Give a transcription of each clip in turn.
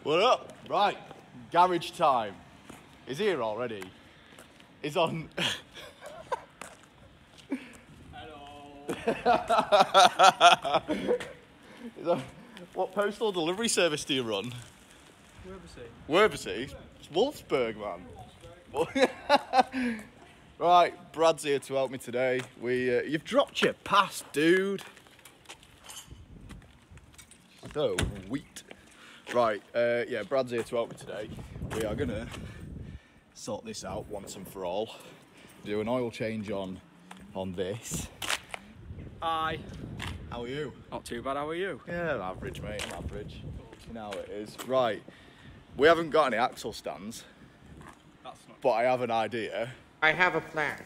What up? Right, garage time. Is here already. Is on. Hello. Is on. What postal delivery service do you run? Worbersea? It's Wolfsburg, man. Right, Brad's here to help me today. You've dropped your pass, dude. So, wheat. Right, yeah, Brad's here to help me today. We are gonna sort this out once and for all. Do an oil change on this. Hi. How are you? Not too bad, how are you? Yeah, I'm average, mate, I'm average. You know how it is. Right, we haven't got any axle stands, but I have an idea. I have a plan.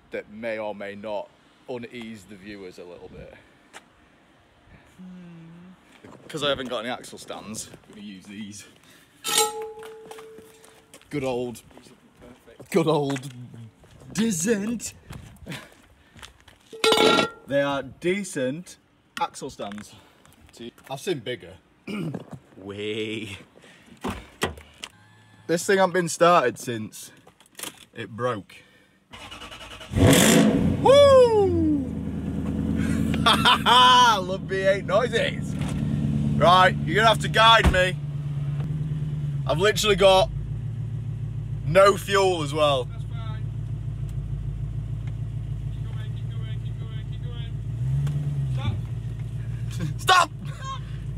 That may or may not unease the viewers a little bit. Because I haven't got any axle stands, I'm going to use these. Good old decent. They are decent axle stands. I've seen bigger. Way. This thing hasn't been started since it broke. Woo! Ha ha ha! Love V8 noises. Right, you're gonna have to guide me. I've literally got no fuel as well. That's fine. Keep going. Stop! Stop!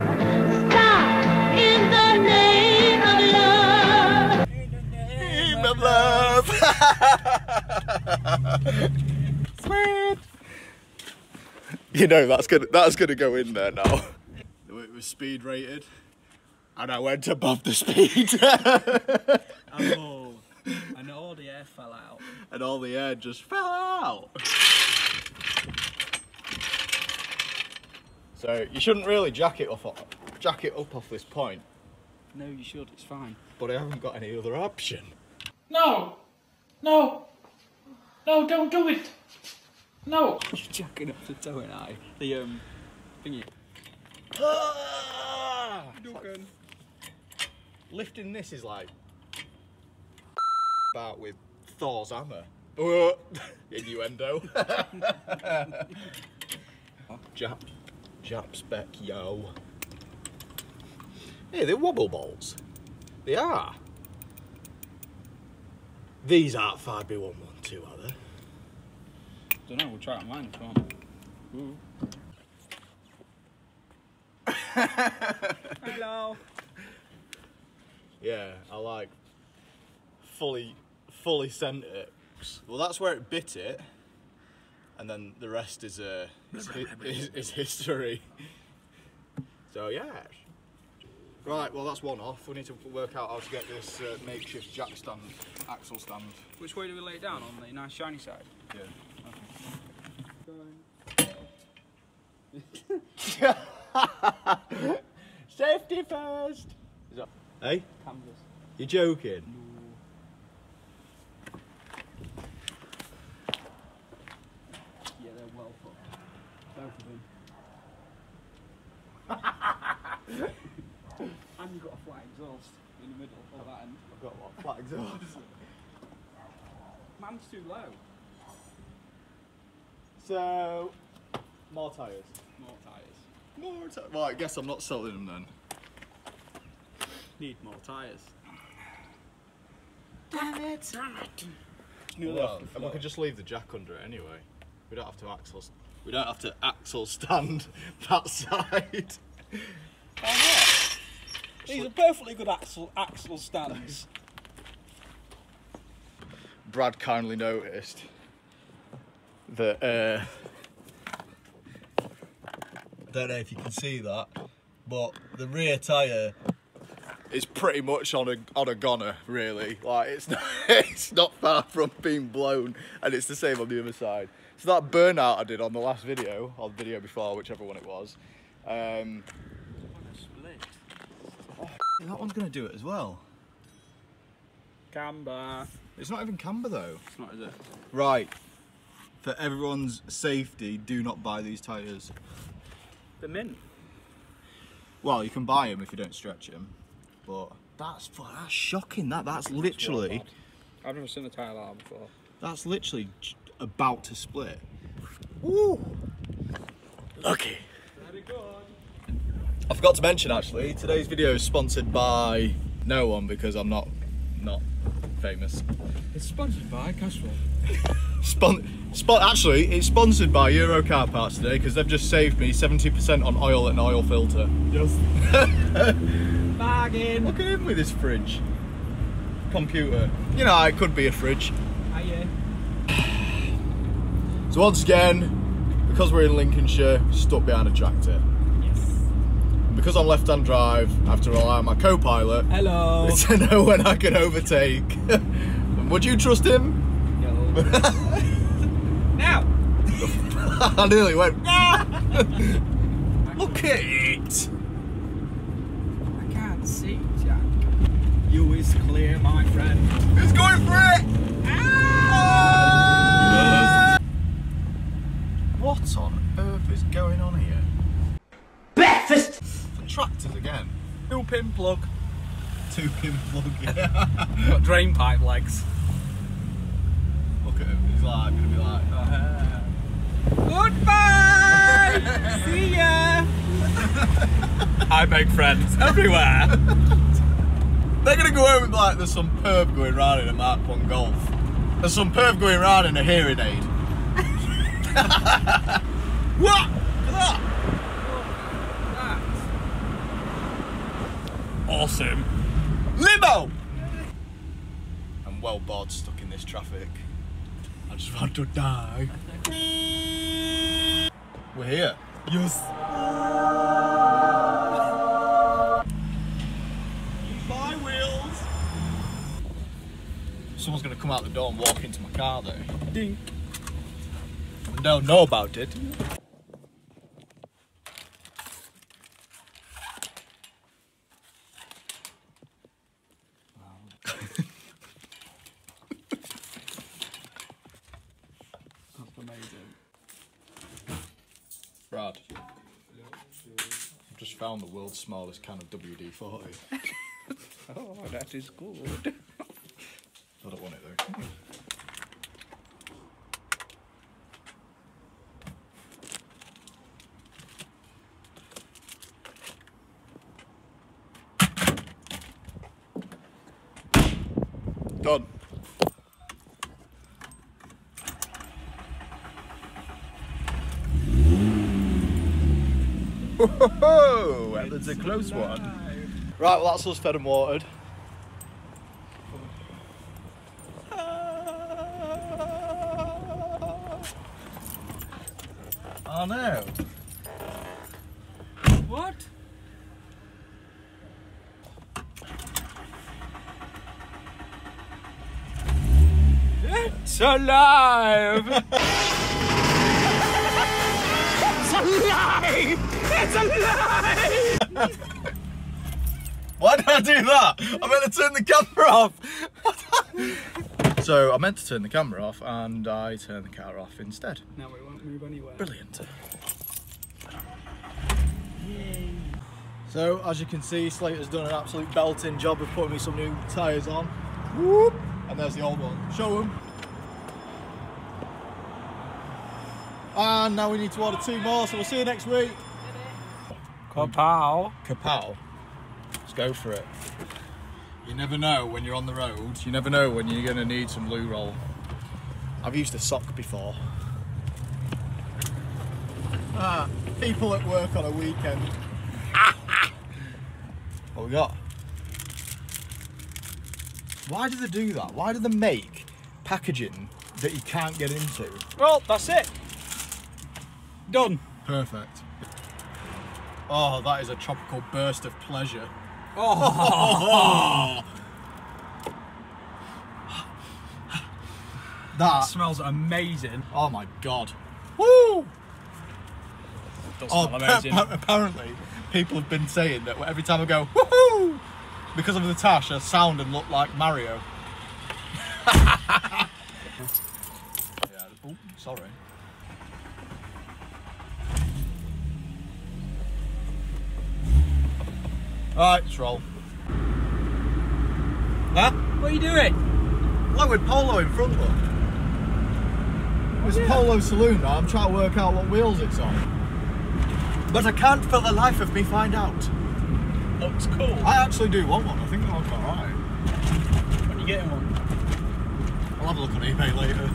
Stop in the name of love. In the name of love. Sweet. You know that's gonna go in there now. It was speed rated, and I went above the speed. Oh, and all the air fell out. And all the air just fell out. So you shouldn't really jack it up off this point. No, you should, it's fine. But I haven't got any other option. No, don't do it. No. You're jacking up the towing eye. The thingy. Ducking. Lifting this is like about with Thor's hammer. Innuendo. Jap spec, yo. Hey, they're wobble balls. They are. These aren't 5B112, are they? Don't know, we'll try it on mine if you want. Ooh. Hello. Yeah, I like fully sent it. Well, that's where it bit it, and then the rest is history. So yeah. Right, well that's one off. We need to work out how to get this makeshift jack stand, axle stand. Which way do we lay it down? On the nice shiny side? Yeah. Safety first. Is that, hey? Canvas. You're joking? No. Yeah, they're well put. Both of them. And you've got a flat exhaust in the middle of that end. I've got what? Flat exhaust. Man's too low. So, more tyres. More tyres. More tyres. Well, I guess I'm not selling them then. Need more tyres. Damn it! Nearly Well, off the and we floor. could just leave the jack under it anyway. We don't have to axle stand that side. These are perfectly good axle stands. Brad kindly noticed that don't know if you can see that, but the rear tyre is pretty much on a goner, really. Like it's not far from being blown, and it's the same on the other side. So that burnout I did on the last video, or the video before, whichever one it was. Split. Oh, that one's gonna do it as well. Camber. It's not even camber though. It's not, is it? Right. For everyone's safety, do not buy these tyres. They're mint. Well, you can buy them if you don't stretch them, but that's shocking. That's literally. I've never seen a tyre like that before. That's literally about to split. Woo! Lucky. Very good. I forgot to mention actually, today's video is sponsored by no one because I'm not famous. It's sponsored by Castrol. Actually, it's sponsored by Euro Car Parts today because they've just saved me 70% on oil and oil filter. Yes. Bargain. Look at him with his fridge. Computer. You know, it could be a fridge. Hiya. So once again, because we're in Lincolnshire, stuck behind a tractor. Because I'm left-hand drive, I have to rely on my co-pilot to know when I can overtake. Would you trust him? No. Now! I nearly went, look at it! I can't see, Jack. You is clear, my friend. It's going for it! Ah! What on earth is going on here? Breakfast! Tractors again. 2-pin plug. 2-pin plug, yeah. Got drain pipe legs. Look at him, he's like, gonna be like, Goodbye! See ya! I make friends everywhere. They're gonna go home and be like, there's some perv going round in a Mark 1 Golf. There's some perv going round in a hearing aid. What? Look at that! Awesome. Limo! I'm well bored stuck in this traffic. I just want to die. We're here. Yes. My wheels. Someone's gonna come out the door and walk into my car there. Dink. And they'll know about it. Brad, I've just found the world's smallest can of WD-40. Oh, that is good. I don't want it though. Done. Whoa, that's a close one. Right, well that's us fed and watered. Oh no. What? It's alive! It's alive! It's alive! Why did I do that? I meant to turn the camera off. So I meant to turn the camera off and I turned the car off instead. Now we won't move anywhere. Brilliant. Yay. So as you can see, Slater's done an absolute belting job of putting me some new tyres on. Whoop. And there's the old one. Show them. And now we need to order 2 more, so we'll see you next week. Kapow. Kapow. Let's go for it. You never know when you're on the road, you never know when you're going to need some loo roll. I've used a sock before. People at work on a weekend. What we got? Why do they do that? Why do they make packaging that you can't get into? Well, that's it. Done. Perfect. Oh, that is a tropical burst of pleasure. Oh. That smells amazing. Oh my god. Woo! Does smell amazing. Apparently, people have been saying that every time I go, woohoo! Because of the tash, I sound and look like Mario. Yeah, oh, sorry. Alright, let's roll. Huh? What are you doing? Look, with Polo in front, look. It's Polo Saloon now, I'm trying to work out what wheels it's on. But I can't for the life of me find out. Looks cool. I actually do want one, I think they look alright. When are you getting one? I'll have a look on eBay later.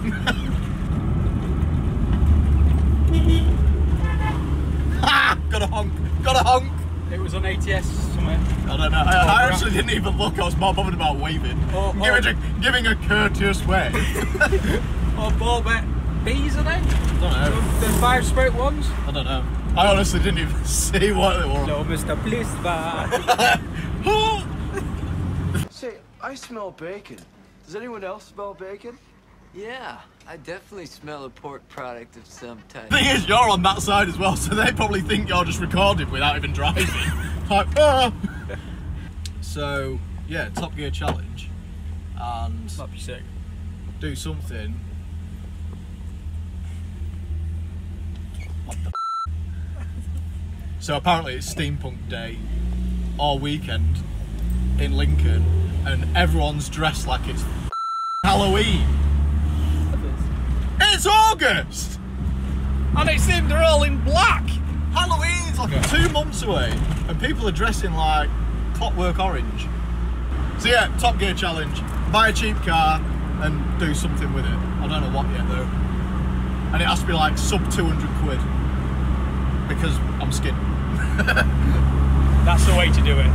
Ha! Got a honk! Got a honk! It was on ATS somewhere. I don't know. I actually didn't even look. I was more bothered about waving. Giving a courteous wave. Or ball bet B's, are they? I don't know. The 5-spoke ones? I don't know. I honestly didn't even see what they were. No, Mr. Blitzbach. Say, I smell bacon. Does anyone else smell bacon? Yeah, I definitely smell a pork product of some type. Thing is, you're on that side as well, so they probably think you're just recording without even driving. Like, ah. So, yeah, Top Gear challenge, and That'd be sick. do something. What the? So apparently it's Steampunk Day all weekend in Lincoln, and everyone's dressed like it's Halloween. It's August! And it seemed they're all in black! Halloween's like 2 months away, and people are dressing like Clockwork Orange. So yeah, Top Gear challenge. Buy a cheap car and do something with it. I don't know what yet though. And it has to be like sub 200 quid. Because I'm skinny. That's the way to do it.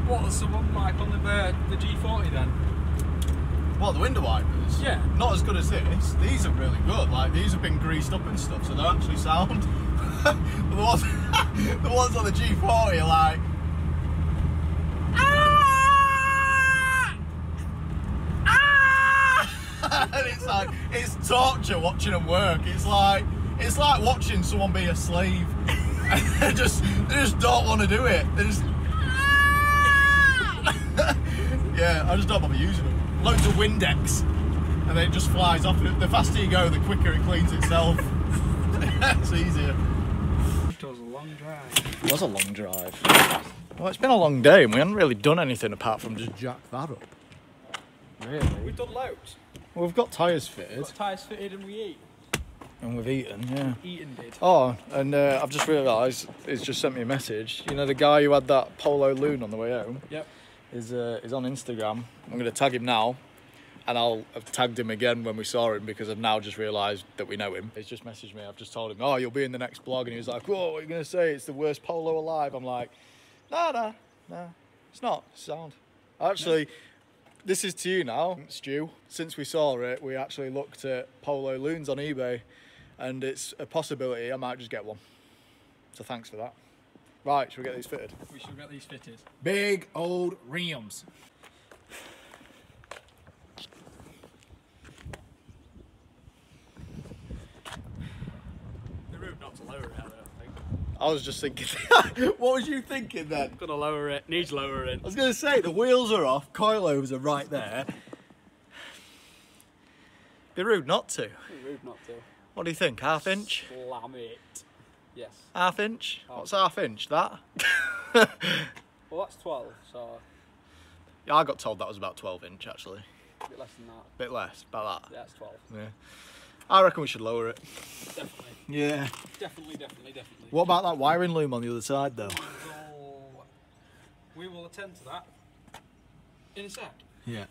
What's someone like on the G40 then? What, the window wipers? Yeah. Not as good as this. These are really good. Like, these have been greased up and stuff, so they're actually sound. the ones on the G40 are like... And it's like, it's torture watching them work. It's like watching someone be a slave. they just don't want to do it. They just... Yeah, I just don't bother using them. Loads of Windex, and then it just flies off. The faster you go, the quicker it cleans itself. It's easier. It was a long drive. It was a long drive. Well, it's been a long day, and we haven't really done anything apart from just jack that up. Really? We've done loads. Well, we've got tyres fitted. Got tyres fitted and we eat. And we've eaten, yeah. Eaten did. Oh, and I've just realised he's just sent me a message. You know the guy who had that Polo loon on the way home? Yep. Is on Instagram. I'm going to tag him now, and I've tagged him again when we saw him because I've now just realised that we know him. He's just messaged me. I've just told him, oh, you'll be in the next vlog, and he was like, whoa, what are you going to say? It's the worst Polo alive. I'm like, no, it's not. It's sound. Actually, this is to you now, Stu. Since we saw it, we actually looked at Polo loons on eBay, and it's a possibility I might just get one. So thanks for that. Right, should we get these fitted? We should get these fitted. Big old rims. The room not to lower it, I don't think. I was just thinking, what was you thinking then? Gonna lower it, needs lowering. I was going to say, the wheels are off, coilovers are right there. Be rude not to. Rude not to. What do you think, ½ inch? Slam it. Yes. ½ inch? What's ½ inch, that? Well, that's 12, so... Yeah, I got told that was about 12 inch actually. A bit less than that. Bit less, about that. Yeah, it's 12. Yeah. I reckon we should lower it. Definitely. Yeah. Definitely. What about that wiring loom on the other side though? We will attend to that in a sec. Yeah.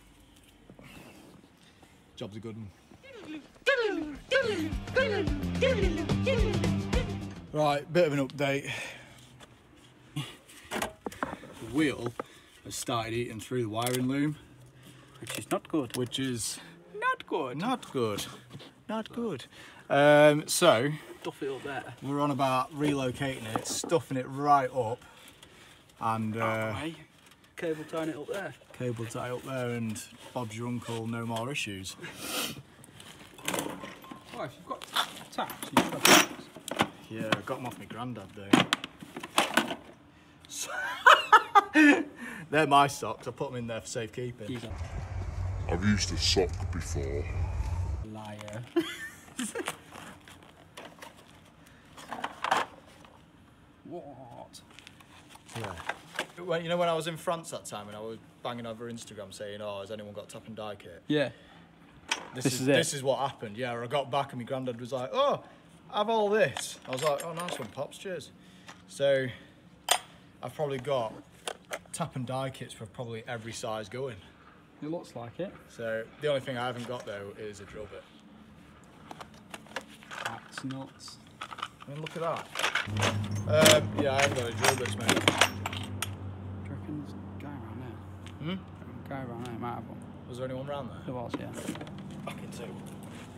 Job's a good one. Right, bit of an update. The wheel has started eating through the wiring loom. Which is not good. Which is... Not good. Not good. Not good. So... Stuff it up there. We're on about relocating it, stuffing it right up. And... cable tying it up there. Cable tie up there and Bob's your uncle, no more issues. Oh, if you've got tacks, you should have tacks. Yeah, I got them off my granddad though. They're my socks, I put them in there for safekeeping. I've used a sock before. Liar. Yeah. When, you know when I was in France that time and I was banging over Instagram saying, oh, has anyone got tap and die kit? Yeah. This is what happened. Yeah, I got back and my granddad was like, oh, have all this. I was like, oh, nice one, Pops, cheers. So I've probably got tap and die kits for probably every size going. It looks like it. So the only thing I haven't got though is a drill bit. That's nuts. I mean, look at that. Yeah, I haven't got a drill bits, mate. Do you reckon there's a guy around there? A guy around there might have one. Was there anyone around there? There was, yeah. Back in two.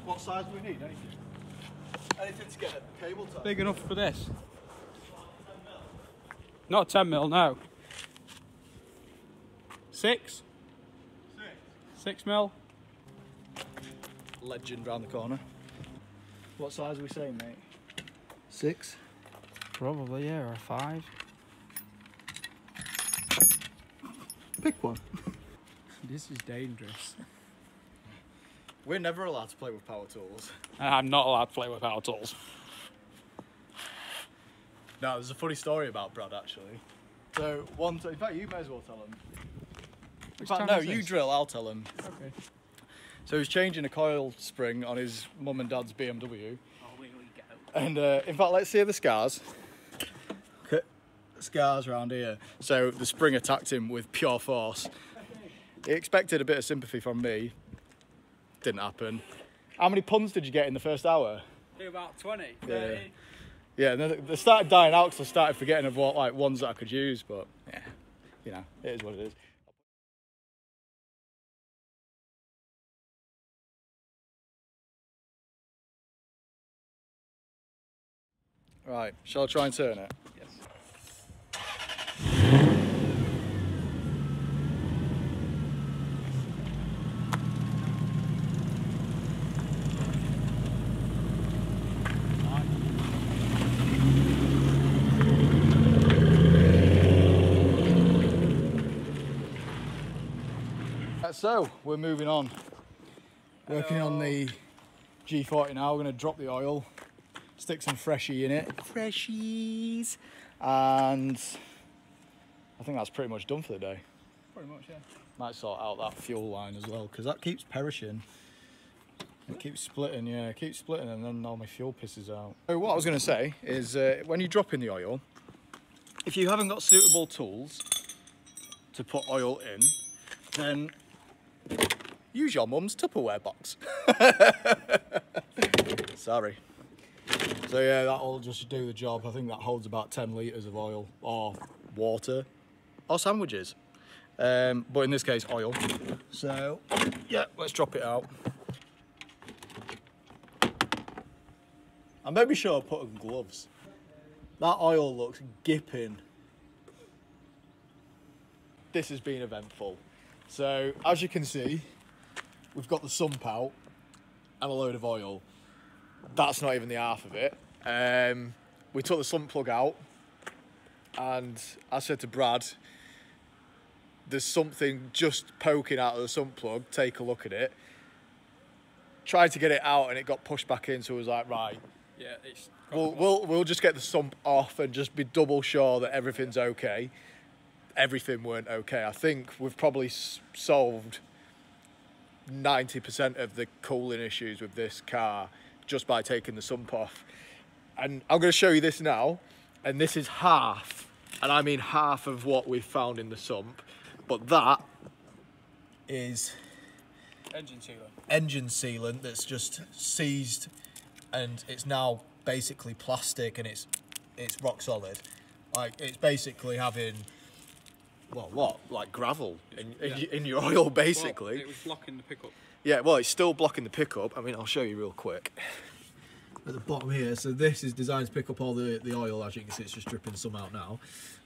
What size do we need? Anything? Anything to get a cable tie? Big enough for this? Not 10mm, no. 6? 6mm. Legend round the corner. What size are we saying, mate? 6? Probably, yeah, or a 5. Pick one. This is dangerous. We're never allowed to play with power tools. I'm not allowed to play with power tools. No, there's a funny story about Brad actually. So in fact, you may as well tell him. In fact, no, you drill. I'll tell him. Okay. So he's changing a coil spring on his mum and dad's BMW. Oh, here we go. And in fact, let's see the scars. Okay. Scars around here. So the spring attacked him with pure force. He expected a bit of sympathy from me. Didn't happen. How many puns did you get in the first hour? About 20, 30. Yeah. Yeah, and then they started dying out because I started forgetting of what like ones that I could use, but yeah, you know, it is what it is. Right, shall I try and turn it? Yes. So we're moving on. Working on the G40 now. We're going to drop the oil, stick some freshy in it. Freshies. And I think that's pretty much done for the day. Pretty much, yeah. Might sort out that fuel line as well, because that keeps perishing. It keeps splitting, yeah, it keeps splitting, and then all my fuel pisses out. So what I was going to say is, when you drop in the oil, if you haven't got suitable tools to put oil in, then use your mum's Tupperware box. Sorry. So yeah, that'll just do the job. I think that holds about 10 litres of oil or water or sandwiches. But in this case, oil. So yeah, let's drop it out. I maybe should have put on gloves. That oil looks gipping. This has been eventful. So as you can see, we've got the sump out and a load of oil. That's not even the half of it. We took the sump plug out, and I said to Brad, there's something just poking out of the sump plug, take a look at it. Tried to get it out and it got pushed back in, so I was like, right, Yeah, it's... we'll just get the sump off and just be double sure that everything's okay. Everything weren't okay. I think we've probably solved 90% of the cooling issues with this car just by taking the sump off. And I'm going to show you this now, and this is half, and I mean half of what we've found in the sump, but that is Engine sealant. engine sealant that's just seized, and it's now basically plastic, and it's rock solid. Like, it's basically having, well, what, like gravel in your oil, basically. Well, it was blocking the pickup. Yeah, well, it's still blocking the pickup. I mean, I'll show you real quick. At the bottom here, so this is designed to pick up all the oil. As you can see, it's just dripping some out now.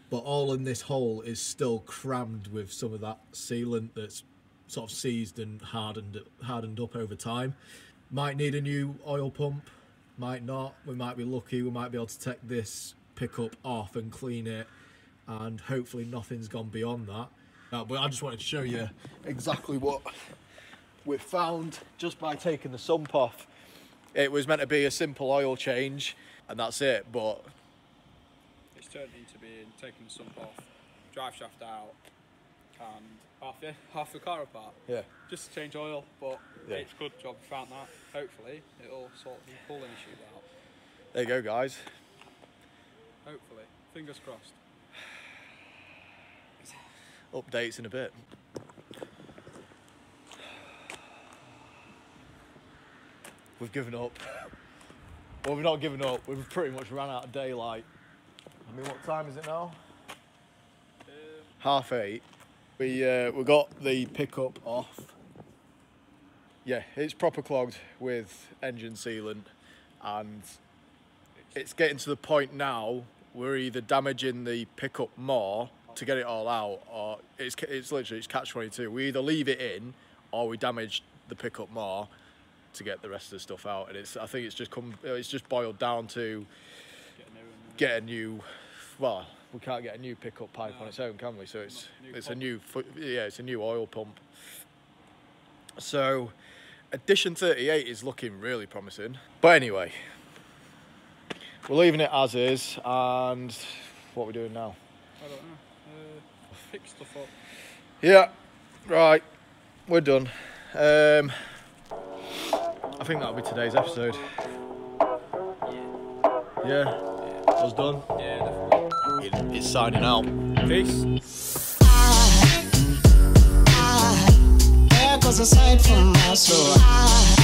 But all in this hole is still crammed with some of that sealant that's sort of seized and hardened up over time. Might need a new oil pump, might not. We might be lucky, we might be able to take this pickup off and clean it, and hopefully nothing's gone beyond that. But I just wanted to show you exactly what we've found just by taking the sump off. It was meant to be a simple oil change and that's it, but turned into being taking the sump off, drive shaft out, and half the car apart. Yeah. Just to change oil, but yeah, it's a good job we found that. Hopefully it'll sort the pulling issues out. There you go, guys. Hopefully, fingers crossed. Updates in a bit. We've given up. Well, we've not given up. We've pretty much ran out of daylight. I mean, what time is it now? 8:30. We got the pickup off. Yeah, it's proper clogged with engine sealant, and it's getting to the point now we're either damaging the pickup more to get it all out, or it's literally catch-22. We either leave it in or we damage the pickup more to get the rest of the stuff out. And I think it's just boiled down to get a new. Well, we can't get a new pickup pipe on its own, can we? So it's a new oil pump. So edition 38 is looking really promising. But anyway, we're leaving it as is, and what are we doing now? I don't know. Pick stuff up. Yeah, right. We're done. I think that'll be today's episode. Yeah. I was done. Yeah, definitely. It's signing out. Peace. There goes a sight from my soul.